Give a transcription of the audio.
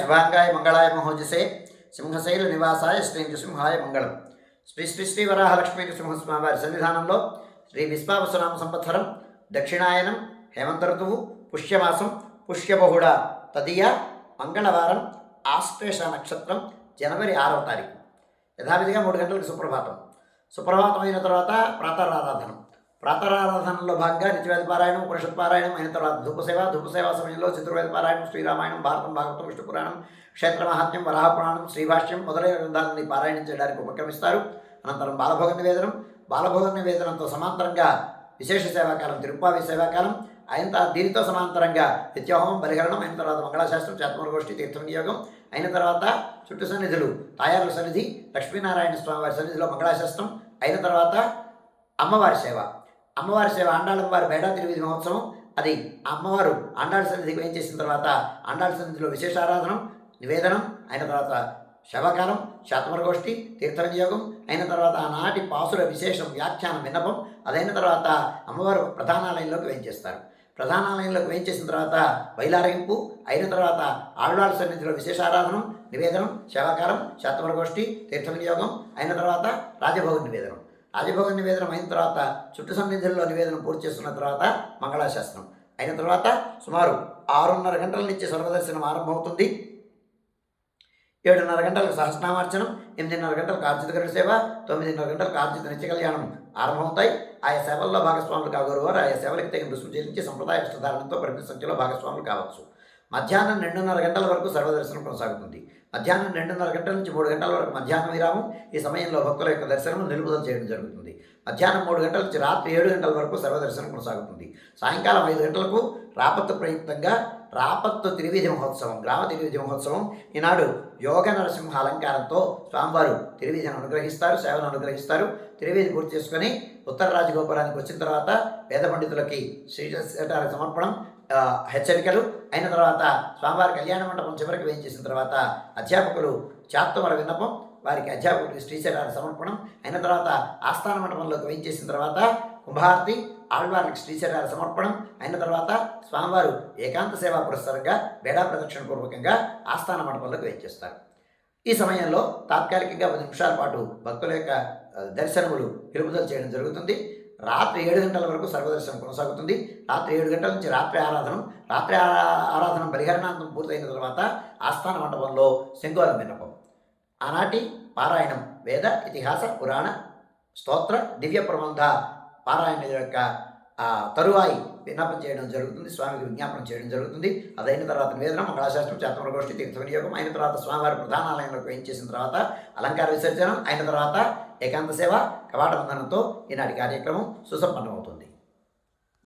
శుభాంగాయ మంగళాయ మహోజసే సింహశైల నివాసాయ శ్రీ నృసింహాయ మంగళం. శ్రీ శ్రీ శ్రీ వరాహలక్ష్మీ నృసింహస్వామి వారి సన్నిధానంలో శ్రీ విశ్వావసునామ సంవత్సరం దక్షిణాయనం హేమంత ఋతువు పుష్యమాసం పుష్యబహుళ తదియ మంగళవారం ఆశ్లేష నక్షత్రం జనవరి 6వ తారీఖు. యథావిధిగా 3 గంటలకు సుప్రభాతం అయిన తర్వాత ప్రాతరారాధనలో భాగంగా నిత్యవేద పారాయణం ఉపనిషత్ పారాయణం అయిన తర్వాత ధూపసేవ సమయంలో చతుర్వేద పారాయణం శ్రీరామాయణం భారతం భాగవతం విష్ణు పురాణం క్షేత్ర మహాత్మ్యం వరాహపురాణం శ్రీభాష్యం మొదలైన గ్రంథాలని పారాయణం చేయడానికి ఉపక్రమిస్తారు. అనంతరం బాలభోగ నివేదనంతో సమాంతరంగా విశేష సేవాకాలం తిరుప్పావి సేవాకాలం అయిన దీనితో సమాంతరంగా నిత్యహోమం బలిహరణం అయిన తర్వాత మంగళాశాస్త్రం చాత్మరగోష్ఠి తీర్థ వినియోగం అయిన తర్వాత చుట్టు సన్నిధులు తాయారుల సన్నిధి లక్ష్మీనారాయణ స్వామి వారి సన్నిధిలో మంగళాశాస్త్రం అయిన తర్వాత అమ్మవారి సేవ ఆండాళ్ళ వారి బేడా తిరువిధి మహోత్సవం. అది అమ్మవారు ఆండాళ్ళ సన్నిధికి ఏం చేసిన తర్వాత ఆండాళ్ళ సన్నిధిలో విశేషారాధనం నివేదనం అయిన తర్వాత శవకాలం శాతమరగోష్ఠి తీర్థ వినియోగం అయిన తర్వాత ఆనాటి పాసుల విశేషం వ్యాఖ్యానం విన్నపం. అదైన తర్వాత అమ్మవారు ప్రధానాలయంలోకి వేయించేస్తారు. ప్రధానాలయంలోకి వేయించేసిన తర్వాత బయలారగింపు అయిన తర్వాత ఆళ్వాళ్ళ సన్నిధిలో విశేషారాధనం నివేదనం శవకాలం శాతమరగోష్ఠి తీర్థ వినియోగం అయిన తర్వాత రాజభోగ నివేదనం అయిన తర్వాత చుట్టు సన్నిధుల్లో నివేదనం పూర్తి చేస్తున్న తర్వాత మంగళాశాస్త్రం అయిన తర్వాత సుమారు 6:30 గంటల నుంచి సర్వదర్శనం ఆరంభమవుతుంది. 7:30 గంటలకు సహస్రనామార్చనం, 8:30 గంటలకు ఆర్జిత గరుడ సేవ, 9:30 గంటలకు ఆర్జిత నిత్య కళ్యాణం ఆరంభమవుతాయి. ఆయా సేవల్లో భాగస్వాములు కాగోరు వారు ఆయా సేవలకు తగిన రుసుము చెల్లించి సంప్రదాయ వస్త్రధారణతో పరిమిత సంఖ్యలో భాగస్వాములు కావచ్చు. మధ్యాహ్నం 2:30 గంటల వరకు సర్వదర్శనం కొనసాగుతుంది. మధ్యాహ్నం 2:30 గంటల నుంచి 3 గంటల వరకు మధ్యాహ్నం విరామం. ఈ సమయంలో భక్తుల యొక్క దర్శనం నిలుపుదల చేయడం జరుగుతుంది. మధ్యాహ్నం 3 గంటల నుంచి రాత్రి 7 గంటల వరకు సర్వదర్శనం కొనసాగుతుంది. సాయంకాలం 5 గంటలకు రాపత్తు ప్రయుక్తంగా రాపత్తు తిరువీధి మహోత్సవం గ్రామ తిరువీధి మహోత్సవం. ఈనాడు యోగ నరసింహ అలంకారంతో స్వామివారు తిరువీధిని అనుగ్రహిస్తారు, సేవను అనుగ్రహిస్తారు. తిరువీధి పూర్తి చేసుకొని ఉత్తర రాజగోపురానికి వచ్చిన తర్వాత వేద పండితులకి శ్రీశటార సమర్పణం, హెచ్చరికలు అయిన తర్వాత స్వామివారి కళ్యాణ మండపం చివరికి వేయించేసిన తర్వాత అధ్యాపకులు చాత్తమర విన్నపం, వారికి అధ్యాపకులకి శ్రీశటార సమర్పణం అయిన తర్వాత ఆస్థాన మండపంలోకి వేయించేసిన తర్వాత కుంభారతి ఆళ్వారికి శ్రీశటార సమర్పణం అయిన తర్వాత స్వామివారు ఏకాంత సేవా పురస్కారంగా బేడా ప్రదక్షిణ పూర్వకంగా ఆస్థాన మండపంలోకి వేయించేస్తారు. ఈ సమయంలో తాత్కాలికంగా 10 నిమిషాల పాటు భక్తుల యొక్క దర్శనములు నిలుపుదల చేయడం జరుగుతుంది. రాత్రి 7 గంటల వరకు సర్వదర్శనం కొనసాగుతుంది. రాత్రి 7 గంటల నుంచి రాత్రి ఆరాధనం బలిహరణాంతం పూర్తయిన తర్వాత ఆస్థాన మండపంలో శంఖోలం విన్నపం. ఆనాటి పారాయణం వేద ఇతిహాస పురాణ స్తోత్ర దివ్య ప్రబంధ పారాయణ యొక్క తరువాయి విన్నపం చేయడం జరుగుతుంది, స్వామికి విజ్ఞాపనం చేయడం జరుగుతుంది. అదైన తర్వాత నివేదనం మంగళాశాస్త్రం చాత్మరగోష్ఠి తీర్థ వినియోగం అయిన తర్వాత స్వామివారి ప్రధానాలయంలోకి వేయించేసిన తర్వాత అలంకార విసర్జనం అయిన తర్వాత ఏకాంత సేవ కవాట బంధనంతో ఈనాటి కార్యక్రమం సుసంపన్నమవుతుంది.